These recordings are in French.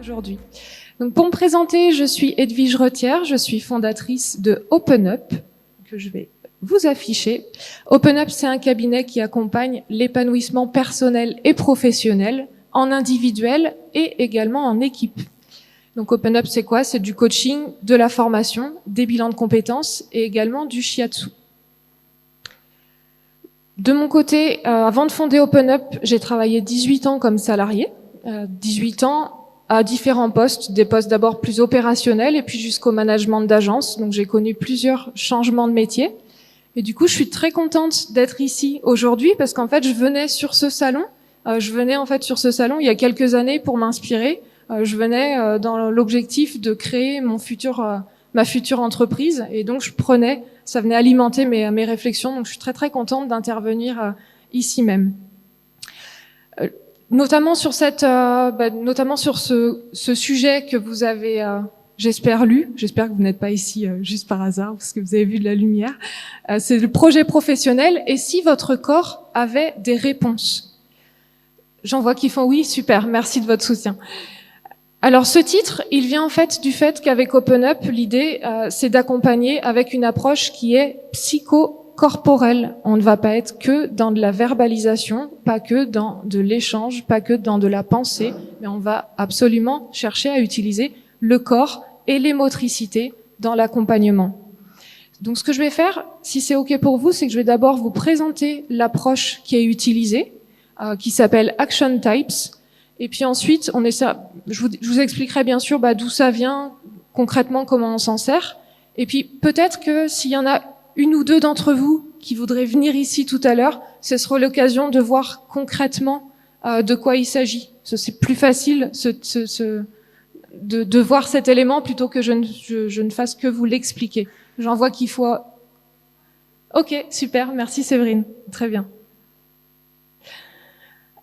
aujourd'hui. Donc pour me présenter, je suis Edwige Retière, je suis fondatrice de OpenUp, que je vais vous afficher. OpenUp, c'est un cabinet qui accompagne l'épanouissement personnel et professionnel en individuel et également en équipe. Donc OpenUp, c'est quoi? C'est du coaching, de la formation, des bilans de compétences et également du shiatsu. De mon côté, avant de fonder OpenUp, j'ai travaillé 18 ans comme salarié, 18 ans à différents postes, des postes d'abord plus opérationnels et puis jusqu'au management d'agence. Donc j'ai connu plusieurs changements de métier. Et du coup, je suis très contente d'être ici aujourd'hui parce qu'en fait, je venais sur ce salon il y a quelques années pour m'inspirer. Je venais dans l'objectif de créer ma future entreprise et donc ça venait alimenter mes réflexions. Donc je suis très très contente d'intervenir ici même. Notamment sur ce sujet que vous avez, j'espère lu. J'espère que vous n'êtes pas ici juste par hasard parce que vous avez vu de la lumière. C'est le projet professionnel. Et si votre corps avait des réponses? J'en vois qui font oui, super, merci de votre soutien. Alors ce titre, il vient en fait du fait qu'avec OpenUp, l'idée c'est d'accompagner avec une approche qui est psycho-corporelle. On ne va pas être que dans de la verbalisation, pas que dans de l'échange, pas que dans de la pensée, mais on va absolument chercher à utiliser le corps et les motricités dans l'accompagnement. Donc ce que je vais faire, si c'est OK pour vous, c'est que je vais d'abord vous présenter l'approche qui est utilisée, qui s'appelle Action Types. Et puis ensuite, je vous expliquerai bien sûr d'où ça vient, concrètement comment on s'en sert. Et puis peut-être que s'il y en a une ou deux d'entre vous qui voudraient venir ici tout à l'heure, ce sera l'occasion de voir concrètement de quoi il s'agit. C'est plus facile de voir cet élément plutôt que je ne fasse que vous l'expliquer. J'en vois qu'il faut... Ok, super, merci Séverine, très bien.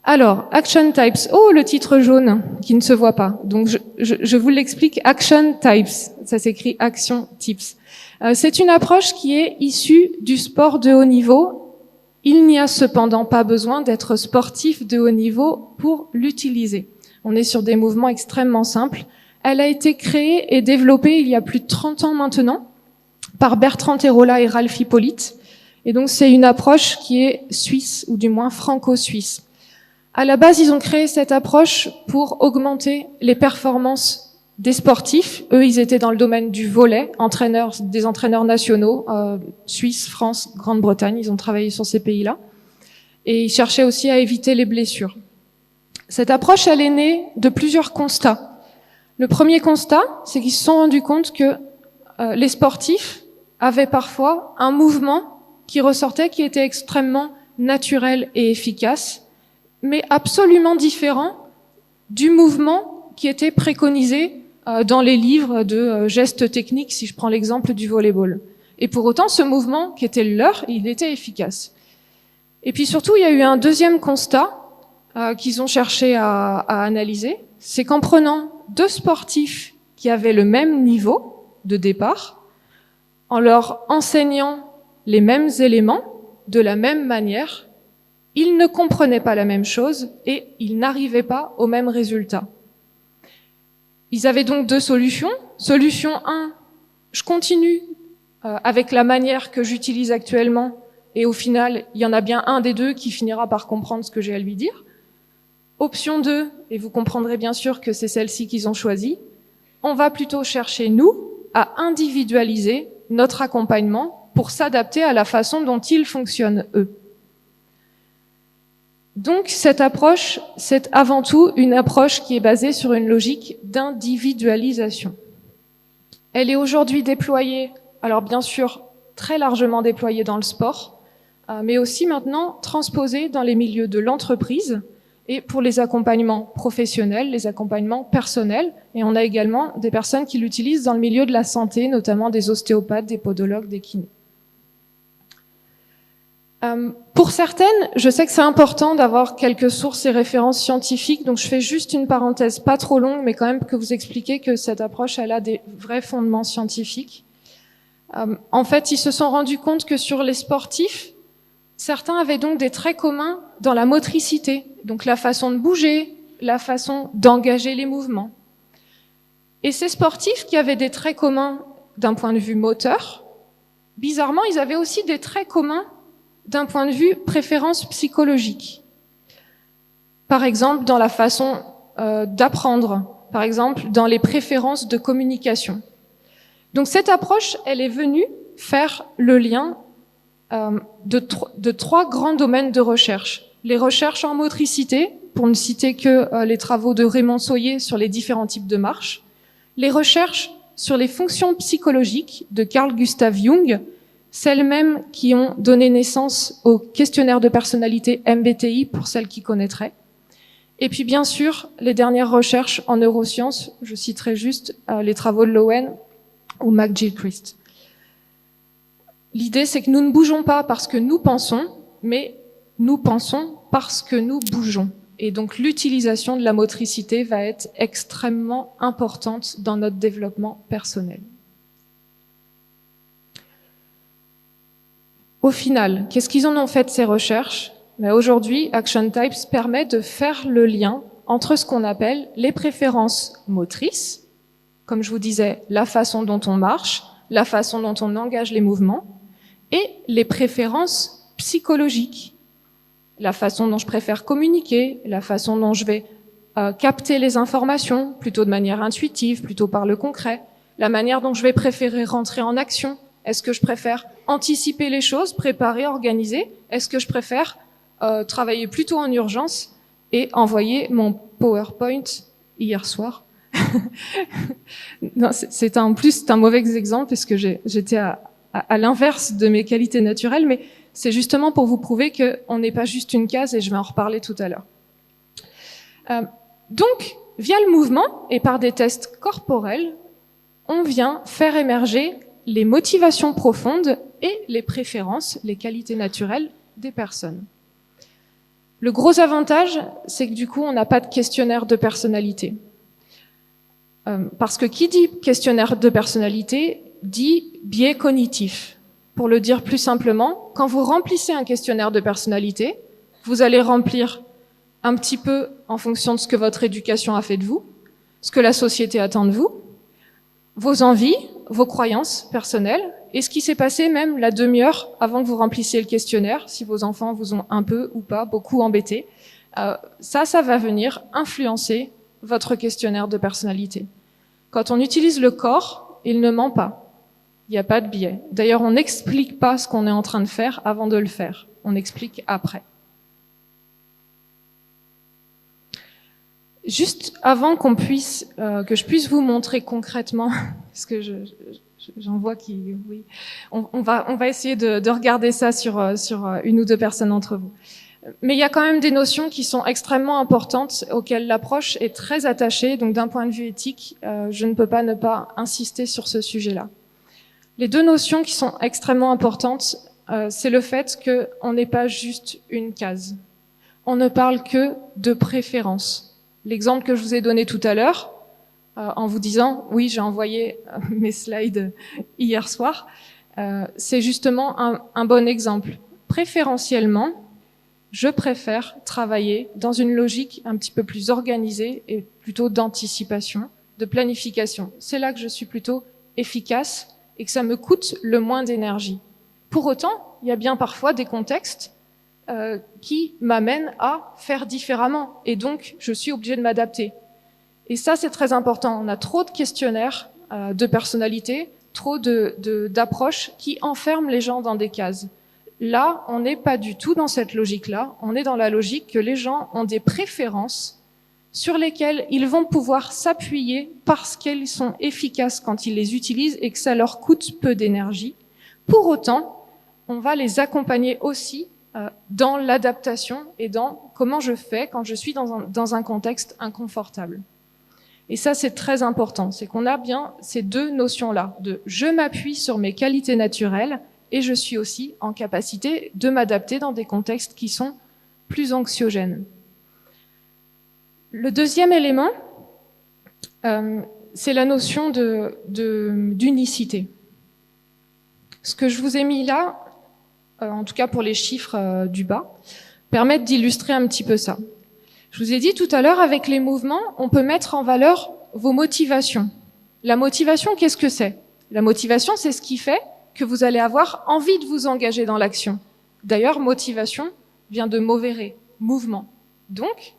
Alors, Action Types. Oh, le titre jaune qui ne se voit pas. Donc, je vous l'explique. Action Types. Ça s'écrit Action Types. C'est une approche qui est issue du sport de haut niveau. Il n'y a cependant pas besoin d'être sportif de haut niveau pour l'utiliser. On est sur des mouvements extrêmement simples. Elle a été créée et développée il y a plus de 30 ans maintenant par Bertrand Terola et Ralph Hippolyte. Et donc, c'est une approche qui est suisse, ou du moins franco-suisse. À la base, ils ont créé cette approche pour augmenter les performances des sportifs. Eux, ils étaient dans le domaine du volley, des entraîneurs nationaux, Suisse, France, Grande-Bretagne. Ils ont travaillé sur ces pays-là. Et ils cherchaient aussi à éviter les blessures. Cette approche, elle est née de plusieurs constats. Le premier constat, c'est qu'ils se sont rendus compte que les sportifs avaient parfois un mouvement qui ressortait, qui était extrêmement naturel et efficace, mais absolument différent du mouvement qui était préconisé dans les livres de gestes techniques, si je prends l'exemple du volleyball. Et pour autant, ce mouvement qui était le leur, il était efficace. Et puis surtout, il y a eu un deuxième constat qu'ils ont cherché à analyser, c'est qu'en prenant deux sportifs qui avaient le même niveau de départ, en leur enseignant les mêmes éléments de la même manière, ils ne comprenaient pas la même chose et ils n'arrivaient pas au même résultat. Ils avaient donc deux solutions. Solution 1, je continue avec la manière que j'utilise actuellement et au final, il y en a bien un des deux qui finira par comprendre ce que j'ai à lui dire. Option 2, et vous comprendrez bien sûr que c'est celle-ci qu'ils ont choisie, on va plutôt chercher, nous, à individualiser notre accompagnement pour s'adapter à la façon dont ils fonctionnent, eux. Donc cette approche, c'est avant tout une approche qui est basée sur une logique d'individualisation. Elle est aujourd'hui déployée, alors bien sûr très largement déployée dans le sport, mais aussi maintenant transposée dans les milieux de l'entreprise et pour les accompagnements professionnels, les accompagnements personnels. Et on a également des personnes qui l'utilisent dans le milieu de la santé, notamment des ostéopathes, des podologues, des kinés. Pour certaines, je sais que c'est important d'avoir quelques sources et références scientifiques, donc je fais juste une parenthèse pas trop longue, mais quand même que vous expliquer que cette approche, elle a des vrais fondements scientifiques. En fait, ils se sont rendus compte que sur les sportifs, certains avaient donc des traits communs dans la motricité, donc la façon de bouger, la façon d'engager les mouvements. Et ces sportifs qui avaient des traits communs d'un point de vue moteur, bizarrement, ils avaient aussi des traits communs d'un point de vue préférence psychologique. Par exemple, dans la façon d'apprendre, par exemple, dans les préférences de communication. Donc cette approche, elle est venue faire le lien de trois grands domaines de recherche. Les recherches en motricité, pour ne citer que les travaux de Raymond Soyer sur les différents types de marche, les recherches sur les fonctions psychologiques de Carl Gustav Jung, celles-mêmes qui ont donné naissance au questionnaire de personnalité MBTI, pour celles qui connaîtraient. Et puis bien sûr, les dernières recherches en neurosciences, je citerai juste les travaux de Lowen ou McGilchrist. L'idée, c'est que nous ne bougeons pas parce que nous pensons, mais nous pensons parce que nous bougeons. Et donc l'utilisation de la motricité va être extrêmement importante dans notre développement personnel. Au final, qu'est-ce qu'ils en ont fait de ces recherches ? Aujourd'hui, Action Types permet de faire le lien entre ce qu'on appelle les préférences motrices, comme je vous disais, la façon dont on marche, la façon dont on engage les mouvements, et les préférences psychologiques, la façon dont je préfère communiquer, la façon dont je vais capter les informations, plutôt de manière intuitive, plutôt par le concret, la manière dont je vais préférer rentrer en action. Est-ce que je préfère anticiper les choses, préparer, organiser? Est-ce que je préfère travailler plutôt en urgence et envoyer mon PowerPoint hier soir? Non, c'est un mauvais exemple parce que j'étais à l'inverse de mes qualités naturelles, mais c'est justement pour vous prouver qu'on n'est pas juste une case et je vais en reparler tout à l'heure. Donc, via le mouvement et par des tests corporels, on vient faire émerger les motivations profondes et les préférences, les qualités naturelles des personnes. Le gros avantage, c'est que du coup, on n'a pas de questionnaire de personnalité. Parce que qui dit questionnaire de personnalité dit biais cognitif. Pour le dire plus simplement, quand vous remplissez un questionnaire de personnalité, vous allez remplir un petit peu en fonction de ce que votre éducation a fait de vous, ce que la société attend de vous, vos envies, vos croyances personnelles, et ce qui s'est passé même la demi-heure avant que vous remplissiez le questionnaire, si vos enfants vous ont un peu ou pas beaucoup embêté. Ça va venir influencer votre questionnaire de personnalité. Quand on utilise le corps, il ne ment pas. Il n'y a pas de biais. D'ailleurs, on n'explique pas ce qu'on est en train de faire avant de le faire. On explique après. Juste avant que je puisse vous montrer concrètement, parce que j'en vois qui, oui, on va essayer de regarder ça sur une ou deux personnes d'entre vous. Mais il y a quand même des notions qui sont extrêmement importantes, auxquelles l'approche est très attachée. Donc, d'un point de vue éthique, je ne peux pas ne pas insister sur ce sujet-là. Les deux notions qui sont extrêmement importantes, c'est le fait qu'on n'est pas juste une case. On ne parle que de préférence. L'exemple que je vous ai donné tout à l'heure, en vous disant, oui, j'ai envoyé mes slides hier soir, c'est justement un bon exemple. Préférentiellement, je préfère travailler dans une logique un petit peu plus organisée et plutôt d'anticipation, de planification. C'est là que je suis plutôt efficace et que ça me coûte le moins d'énergie. Pour autant, il y a bien parfois des contextes qui m'amènent à faire différemment et donc je suis obligée de m'adapter. Et ça, c'est très important. On a trop de questionnaires de personnalité, trop d'approches qui enferment les gens dans des cases. Là, on n'est pas du tout dans cette logique-là. On est dans la logique que les gens ont des préférences sur lesquelles ils vont pouvoir s'appuyer parce qu'elles sont efficaces quand ils les utilisent et que ça leur coûte peu d'énergie. Pour autant, on va les accompagner aussi dans l'adaptation et dans comment je fais quand je suis dans un contexte inconfortable. Et ça, c'est très important. C'est qu'on a bien ces deux notions-là de je m'appuie sur mes qualités naturelles et je suis aussi en capacité de m'adapter dans des contextes qui sont plus anxiogènes. Le deuxième élément, c'est la notion d'unicité. Ce que je vous ai mis là, en tout cas pour les chiffres du bas, permettent d'illustrer un petit peu ça. Je vous ai dit tout à l'heure, avec les mouvements, on peut mettre en valeur vos motivations. La motivation, qu'est-ce que c'est? La motivation, c'est ce qui fait que vous allez avoir envie de vous engager dans l'action. D'ailleurs, motivation vient de movere, mouvement. Donc,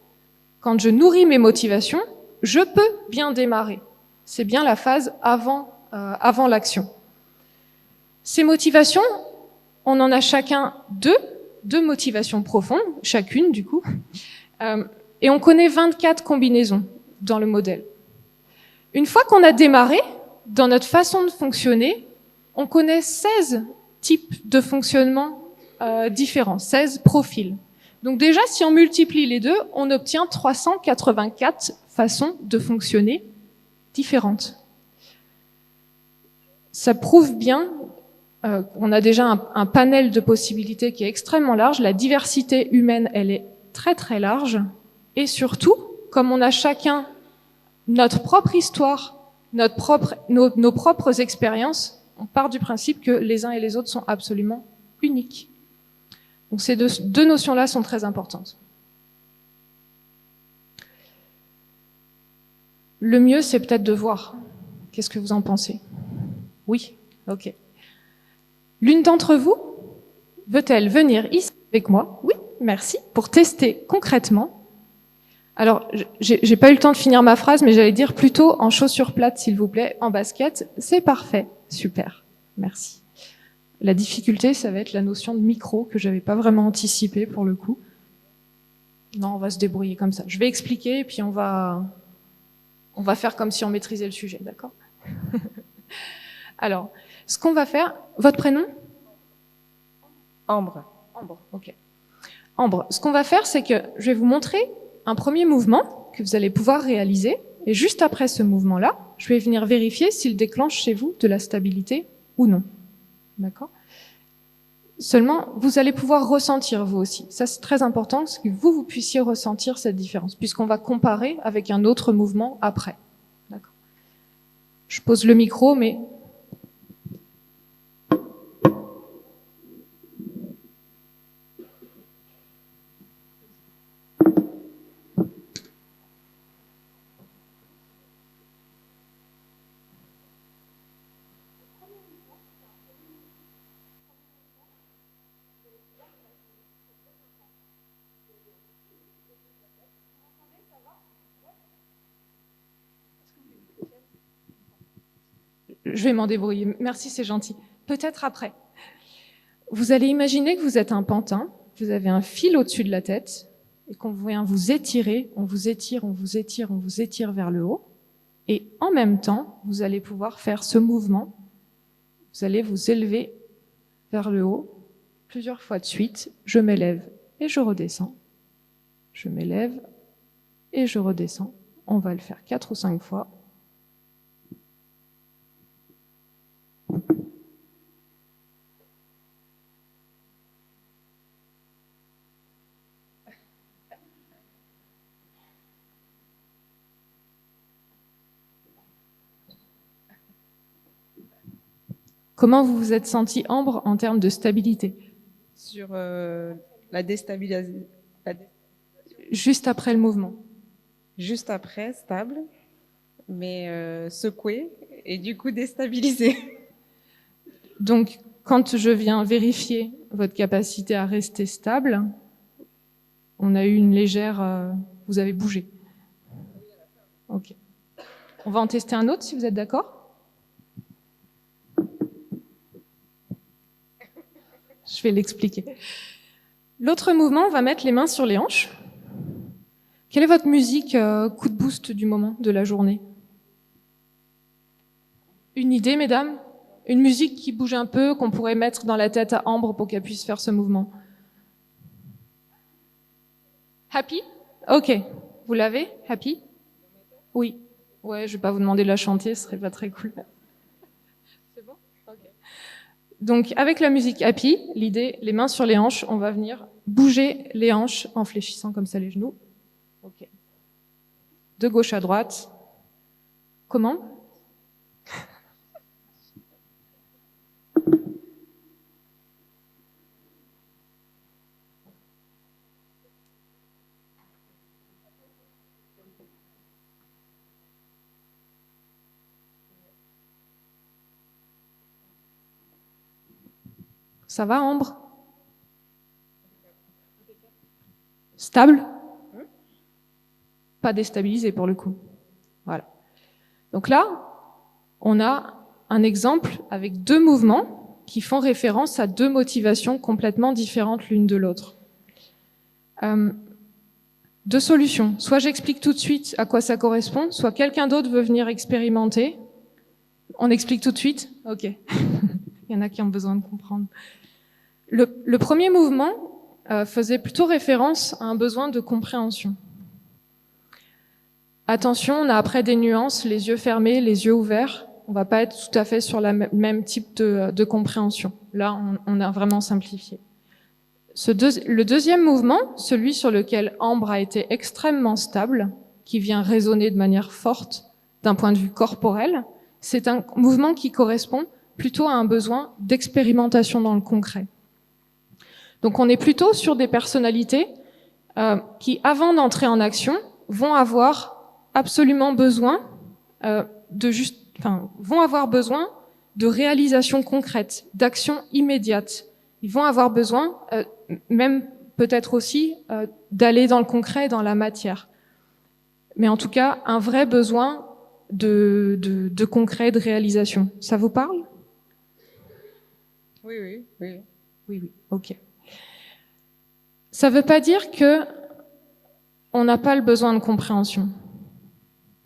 quand je nourris mes motivations, je peux bien démarrer. C'est bien la phase avant l'action. Ces motivations, on en a chacun deux motivations profondes, chacune du coup, et on connaît 24 combinaisons dans le modèle. Une fois qu'on a démarré, dans notre façon de fonctionner, on connaît 16 types de fonctionnement différents, 16 profils. Donc déjà, si on multiplie les deux, on obtient 384 façons de fonctionner différentes. Ça prouve bien qu'on a déjà un panel de possibilités qui est extrêmement large. La diversité humaine, elle est très très large. Et surtout, comme on a chacun notre propre histoire, nos propres expériences, on part du principe que les uns et les autres sont absolument uniques. Donc ces deux notions-là sont très importantes. Le mieux, c'est peut-être de voir. Qu'est-ce que vous en pensez? Oui, ok. L'une d'entre vous veut-elle venir ici avec moi? Oui, merci, pour tester concrètement. Alors, j'ai pas eu le temps de finir ma phrase, mais j'allais dire plutôt en chaussures plates, s'il vous plaît, en basket. C'est parfait, super, merci. La difficulté, ça va être la notion de micro, que j'avais pas vraiment anticipé pour le coup. Non, on va se débrouiller comme ça. Je vais expliquer, et puis on va faire comme si on maîtrisait le sujet, d'accord? Alors, ce qu'on va faire... Votre prénom? Ambre. Ambre, ok. Ambre, ce qu'on va faire, c'est que je vais vous montrer un premier mouvement que vous allez pouvoir réaliser, et juste après ce mouvement-là, je vais venir vérifier s'il déclenche chez vous de la stabilité ou non. D'accord? Seulement, vous allez pouvoir ressentir vous aussi. Ça, c'est très important, que vous puissiez ressentir cette différence, puisqu'on va comparer avec un autre mouvement après. D'accord? Je pose le micro, mais... Je vais m'en débrouiller. Merci, c'est gentil. Peut-être après. Vous allez imaginer que vous êtes un pantin, vous avez un fil au-dessus de la tête, et qu'on vient vous étirer, on vous étire, on vous étire, on vous étire vers le haut. Et en même temps, vous allez pouvoir faire ce mouvement. Vous allez vous élever vers le haut plusieurs fois de suite. Je m'élève et je redescends. Je m'élève et je redescends. On va le faire 4 ou 5 fois. Comment vous vous êtes senti, Ambre, en termes de stabilité? Sur la déstabilisation. Juste après le mouvement. Juste après, stable, mais secoué et du coup déstabilisé. Donc, quand je viens vérifier votre capacité à rester stable, on a eu une légère... vous avez bougé. Ok. On va en tester un autre, si vous êtes d'accord? Je vais l'expliquer. L'autre mouvement, on va mettre les mains sur les hanches. Quelle est votre musique coup de boost du moment, de la journée? Une idée, mesdames? Une musique qui bouge un peu, qu'on pourrait mettre dans la tête à Ambre pour qu'elle puisse faire ce mouvement. Happy? Ok. Vous l'avez? Happy? Oui. Ouais, je vais pas vous demander de la chanter, ce serait pas très cool. C'est bon? Ok. Donc, avec la musique Happy, l'idée, les mains sur les hanches, on va venir bouger les hanches en fléchissant comme ça les genoux. Ok. De gauche à droite. Comment? Ça va, Ambre? Stable? Pas déstabilisé pour le coup. Voilà. Donc là, on a un exemple avec deux mouvements qui font référence à deux motivations complètement différentes l'une de l'autre. Deux solutions. Soit j'explique tout de suite à quoi ça correspond, soit quelqu'un d'autre veut venir expérimenter. On explique tout de suite? Ok. Il y en a qui ont besoin de comprendre. Le premier mouvement faisait plutôt référence à un besoin de compréhension. Attention, on a après des nuances, les yeux fermés, les yeux ouverts. On va pas être tout à fait sur le même type de compréhension. Là, on a vraiment simplifié. Le deuxième mouvement, celui sur lequel Ambre a été extrêmement stable, qui vient résonner de manière forte d'un point de vue corporel, c'est un mouvement qui correspond plutôt à un besoin d'expérimentation dans le concret. Donc on est plutôt sur des personnalités qui, avant d'entrer en action, vont avoir absolument besoin vont avoir besoin de réalisation concrète, d'action immédiate. Ils vont avoir besoin, même peut-être aussi, d'aller dans le concret, dans la matière. Mais en tout cas, un vrai besoin de concret, de réalisation. Ça vous parle? Oui. Oui, ok. Ça veut pas dire que on n'a pas le besoin de compréhension.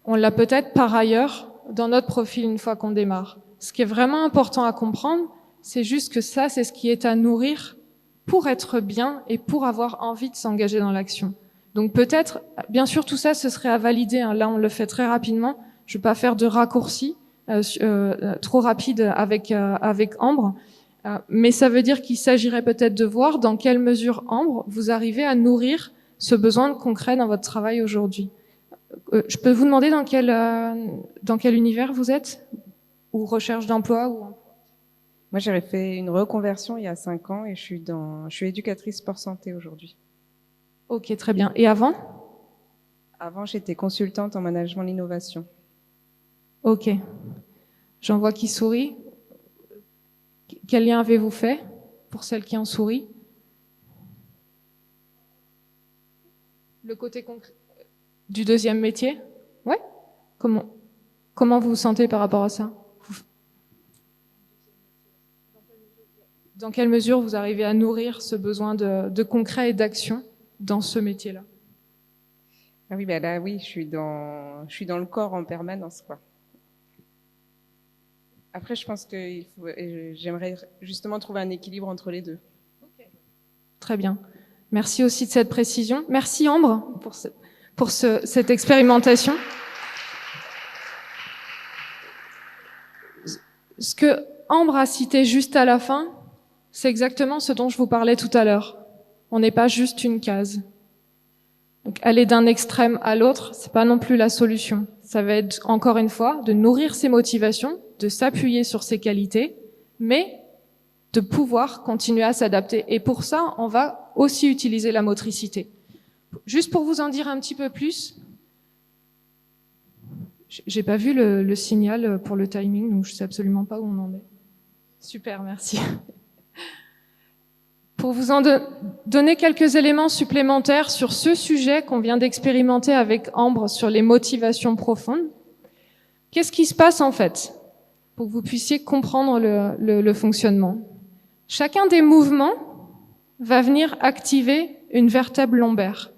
On l'a peut-être par ailleurs dans notre profil une fois qu'on démarre. Ce qui est vraiment important à comprendre, c'est juste que ça, c'est ce qui est à nourrir pour être bien et pour avoir envie de s'engager dans l'action. Donc peut-être, bien sûr, tout ça, ce serait à valider. Hein. Là, on le fait très rapidement. Je ne vais pas faire de raccourcis trop rapides avec Ambre. Mais ça veut dire qu'il s'agirait peut-être de voir dans quelle mesure, Ambre, vous arrivez à nourrir ce besoin de concret dans votre travail aujourd'hui. Je peux vous demander dans quel univers vous êtes? Ou recherche d'emploi ou... Moi, j'avais fait une reconversion il y a 5 ans et je suis éducatrice sport-santé aujourd'hui. Ok, très bien. Et avant? Avant, j'étais consultante en management de l'innovation. Ok. J'en vois qui sourit. Quel lien avez-vous fait pour celle qui en sourit? Le côté concret du deuxième métier? Ouais. Comment vous vous sentez par rapport à ça? Dans quelle mesure vous arrivez à nourrir ce besoin de concret et d'action dans ce métier-là? Ah oui, ben là, oui, je suis dans le corps en permanence, quoi. Après, je pense que j'aimerais justement trouver un équilibre entre les deux. Okay. Très bien. Merci aussi de cette précision. Merci Ambre pour cette expérimentation. Ce que Ambre a cité juste à la fin, c'est exactement ce dont je vous parlais tout à l'heure. On n'est pas juste une case. Donc, aller d'un extrême à l'autre, c'est pas non plus la solution. Ça va être, encore une fois, de nourrir ses motivations, de s'appuyer sur ses qualités, mais de pouvoir continuer à s'adapter. Et pour ça, on va aussi utiliser la motricité. Juste pour vous en dire un petit peu plus, j'ai pas vu le signal pour le timing, donc je sais absolument pas où on en est. Super, merci. Pour vous en donner quelques éléments supplémentaires sur ce sujet qu'on vient d'expérimenter avec Ambre sur les motivations profondes, qu'est-ce qui se passe en fait pour que vous puissiez comprendre le fonctionnement? Chacun des mouvements va venir activer une vertèbre lombaire,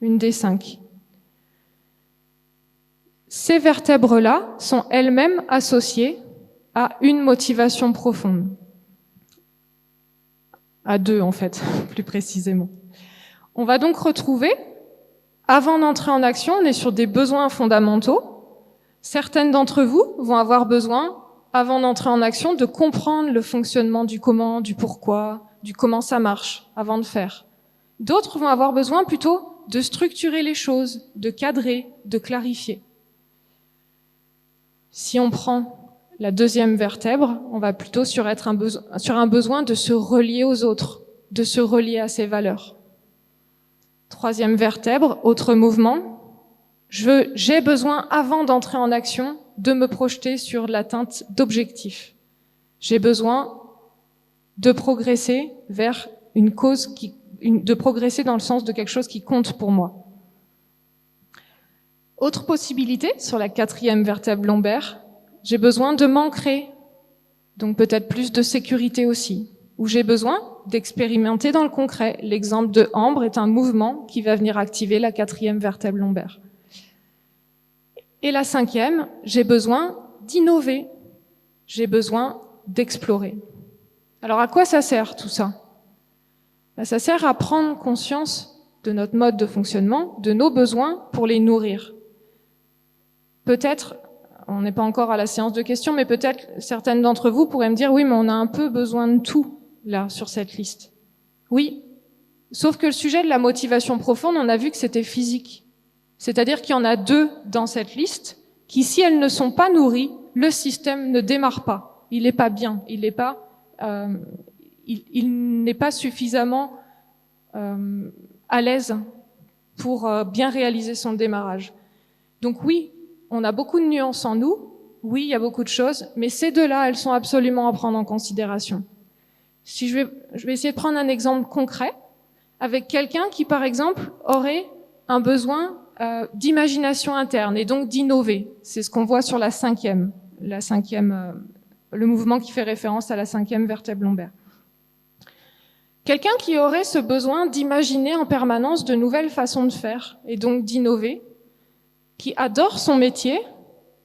une des 5. Ces vertèbres-là sont elles-mêmes associées à une motivation profonde. À 2 en fait, plus précisément. On va donc retrouver, avant d'entrer en action, on est sur des besoins fondamentaux. Certaines d'entre vous vont avoir besoin, avant d'entrer en action, de comprendre le fonctionnement du comment, du pourquoi, du comment ça marche, avant de faire. D'autres vont avoir besoin plutôt de structurer les choses, de cadrer, de clarifier. Si on prend la deuxième vertèbre, on va plutôt sur un besoin de se relier aux autres, de se relier à ses valeurs. Troisième vertèbre, autre mouvement. J'ai besoin, avant d'entrer en action, de me projeter sur l'atteinte d'objectifs. J'ai besoin de progresser vers une cause de progresser dans le sens de quelque chose qui compte pour moi. Autre possibilité sur la 4e vertèbre lombaire, j'ai besoin de m'ancrer, donc peut-être plus de sécurité aussi, ou j'ai besoin d'expérimenter dans le concret. L'exemple de Ambre est un mouvement qui va venir activer la 4e vertèbre lombaire. Et la 5e, j'ai besoin d'innover, j'ai besoin d'explorer. Alors à quoi ça sert tout ça? Ça sert à prendre conscience de notre mode de fonctionnement, de nos besoins pour les nourrir. Peut-être, on n'est pas encore à la séance de questions, mais peut-être certaines d'entre vous pourraient me dire, oui, mais on a un peu besoin de tout, là, sur cette liste. Oui, sauf que le sujet de la motivation profonde, on a vu que c'était physique. C'est-à-dire qu'il y en a 2 dans cette liste qui, si elles ne sont pas nourries, le système ne démarre pas. Il n'est pas bien, il n'est pas, il n'est pas suffisamment à l'aise pour bien réaliser son démarrage. Donc oui, on a beaucoup de nuances en nous, oui, il y a beaucoup de choses, mais ces 2-là, elles sont absolument à prendre en considération. Si je vais essayer de prendre un exemple concret avec quelqu'un qui, par exemple, aurait un besoin d'imagination interne et donc d'innover. C'est ce qu'on voit sur la 5e, le mouvement qui fait référence à la 5e vertèbre lombaire. Quelqu'un qui aurait ce besoin d'imaginer en permanence de nouvelles façons de faire et donc d'innover, qui adore son métier,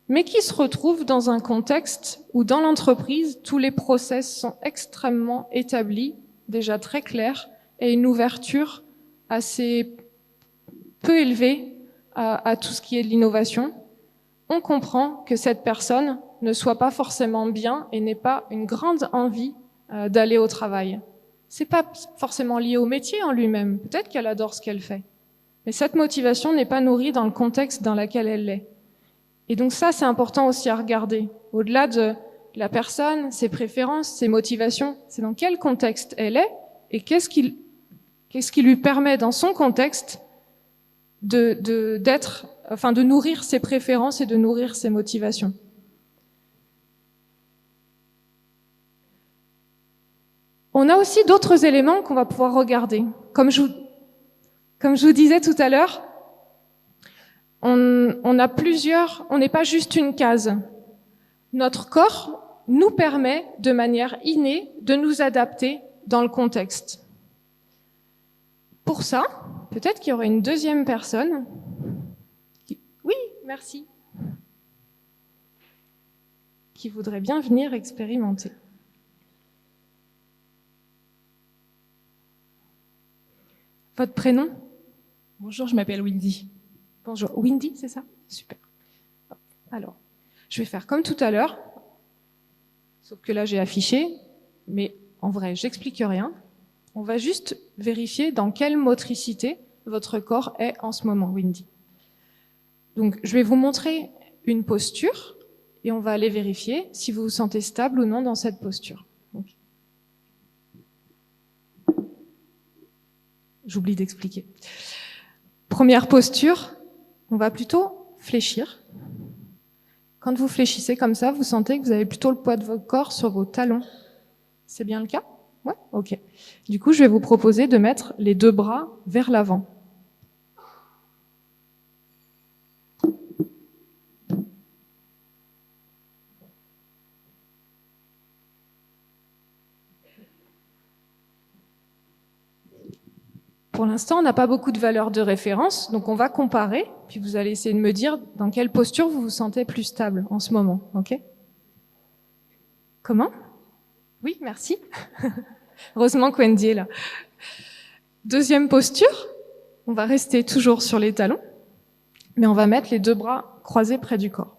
mais qui se retrouve dans un contexte où dans l'entreprise, tous les process sont extrêmement établis, déjà très clairs, et une ouverture assez peu élevée à tout ce qui est de l'innovation. On comprend que cette personne ne soit pas forcément bien et n'ait pas une grande envie d'aller au travail. C'est pas forcément lié au métier en lui-même. Peut-être qu'elle adore ce qu'elle fait. Mais cette motivation n'est pas nourrie dans le contexte dans lequel elle l'est. Et donc ça, c'est important aussi à regarder. Au-delà de la personne, ses préférences, ses motivations, c'est dans quel contexte elle est et qu'est-ce qui lui permet dans son contexte de nourrir ses préférences et de nourrir ses motivations. On a aussi d'autres éléments qu'on va pouvoir regarder. Comme je vous disais tout à l'heure, on a plusieurs, on n'est pas juste une case. Notre corps nous permet de manière innée de nous adapter dans le contexte. Pour ça, peut-être qu'il y aurait une deuxième personne. Oui, merci. Qui voudrait bien venir expérimenter. Votre prénom? Bonjour, je m'appelle Windy. Bonjour. Windy, c'est ça? Super. Alors, je vais faire comme tout à l'heure, sauf que là j'ai affiché, mais en vrai, j'explique rien. On va juste vérifier dans quelle motricité votre corps est en ce moment, Windy. Donc, je vais vous montrer une posture et on va aller vérifier si vous vous sentez stable ou non dans cette posture. Donc, j'oublie d'expliquer. Première posture, on va plutôt fléchir. Quand vous fléchissez comme ça, vous sentez que vous avez plutôt le poids de votre corps sur vos talons. C'est bien le cas? Ouais? Ok. Du coup, je vais vous proposer de mettre les 2 bras vers l'avant. Pour l'instant, on n'a pas beaucoup de valeurs de référence, donc on va comparer, puis vous allez essayer de me dire dans quelle posture vous vous sentez plus stable en ce moment, ok? Comment? Oui, merci. Heureusement que Wendy est là. Deuxième posture, on va rester toujours sur les talons, mais on va mettre les 2 bras croisés près du corps.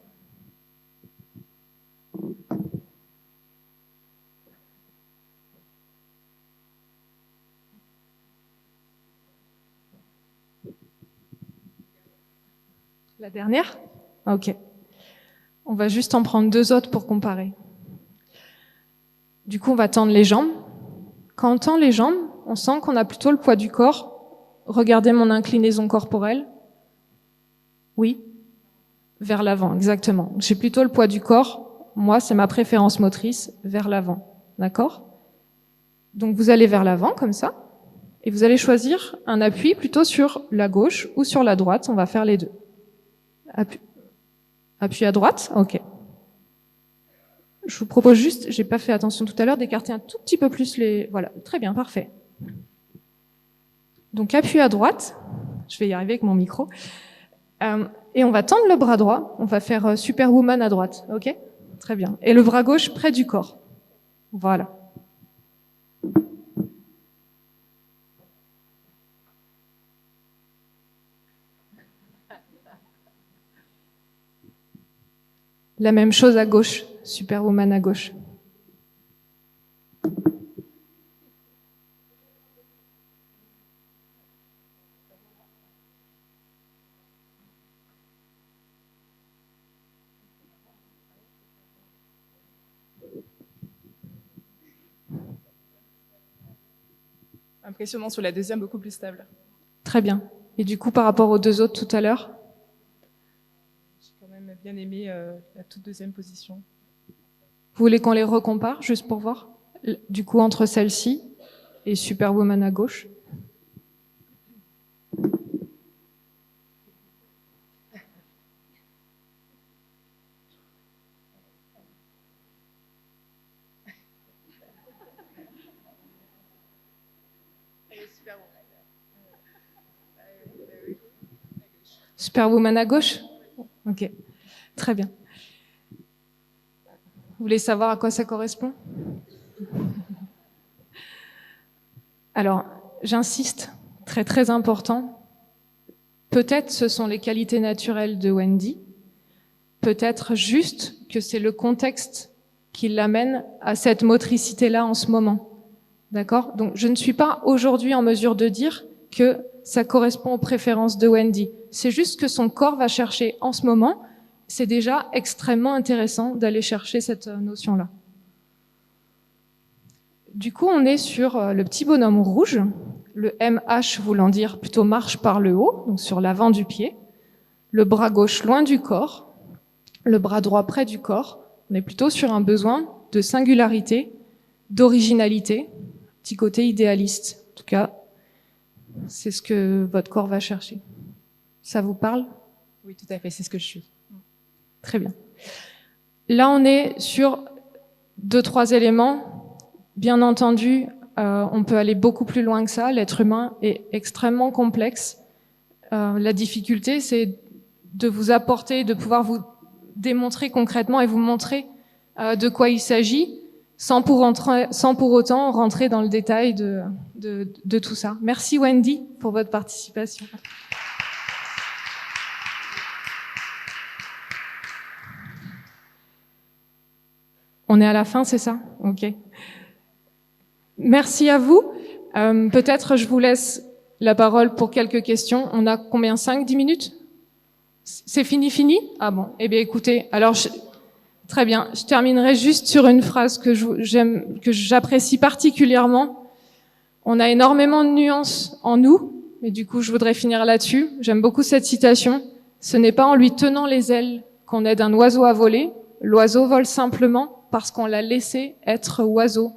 La dernière? Ok. On va juste en prendre 2 autres pour comparer. Du coup, on va tendre les jambes. Quand on tend les jambes, on sent qu'on a plutôt le poids du corps. Regardez mon inclinaison corporelle. Oui. Vers l'avant, exactement. J'ai plutôt le poids du corps. Moi, c'est ma préférence motrice, vers l'avant. D'accord? Donc vous allez vers l'avant comme ça, et vous allez choisir un appui plutôt sur la gauche ou sur la droite. On va faire les deux. Appui à droite, ok. Je vous propose juste, j'ai pas fait attention tout à l'heure, d'écarter un tout petit peu plus les... Voilà, très bien, parfait. Donc appui à droite, je vais y arriver avec mon micro. Et on va tendre le bras droit, on va faire Superwoman à droite, ok? Très bien. Et le bras gauche près du corps. Voilà. La même chose à gauche, Superwoman à gauche. Impressionnant sur la deuxième, beaucoup plus stable. Très bien. Et du coup, par rapport aux deux autres tout à l'heure? J'ai quand même bien aimé la toute deuxième position. Vous voulez qu'on les recompare, juste pour voir? Du coup, entre celle-ci et Superwoman à gauche. Superwoman à gauche? Ok, très bien. Vous voulez savoir à quoi ça correspond? Alors, j'insiste, très très important. Peut-être ce sont les qualités naturelles de Wendy. Peut-être juste que c'est le contexte qui l'amène à cette motricité-là en ce moment. D'accord? Donc, je ne suis pas aujourd'hui en mesure de dire que ça correspond aux préférences de Wendy. C'est juste que son corps va chercher en ce moment. C'est déjà extrêmement intéressant d'aller chercher cette notion-là. Du coup, on est sur le petit bonhomme rouge, le MH voulant dire plutôt marche par le haut, donc sur l'avant du pied, le bras gauche loin du corps, le bras droit près du corps. On est plutôt sur un besoin de singularité, d'originalité, petit côté idéaliste. En tout cas, c'est ce que votre corps va chercher. Ça vous parle? Oui, tout à fait, c'est ce que je suis. Très bien. Là, on est sur 2-3 éléments. Bien entendu, on peut aller beaucoup plus loin que ça. L'être humain est extrêmement complexe. La difficulté, c'est de vous apporter, de pouvoir vous démontrer concrètement et vous montrer de quoi il s'agit, sans pour autant rentrer dans le détail de tout ça. Merci Wendy pour votre participation. On est à la fin, c'est ça? Ok. Merci à vous. Peut-être je vous laisse la parole pour quelques questions. On a combien? 5-10 minutes? C'est fini? Ah bon. Eh bien écoutez, alors très bien. Je terminerai juste sur une phrase que j'apprécie particulièrement. On a énormément de nuances en nous, mais du coup je voudrais finir là-dessus. J'aime beaucoup cette citation. Ce n'est pas en lui tenant les ailes qu'on aide un oiseau à voler. L'oiseau vole simplement parce qu'on l'a laissé être oiseau.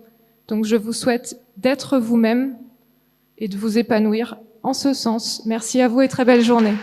Donc je vous souhaite d'être vous-même et de vous épanouir en ce sens. Merci à vous et très belle journée.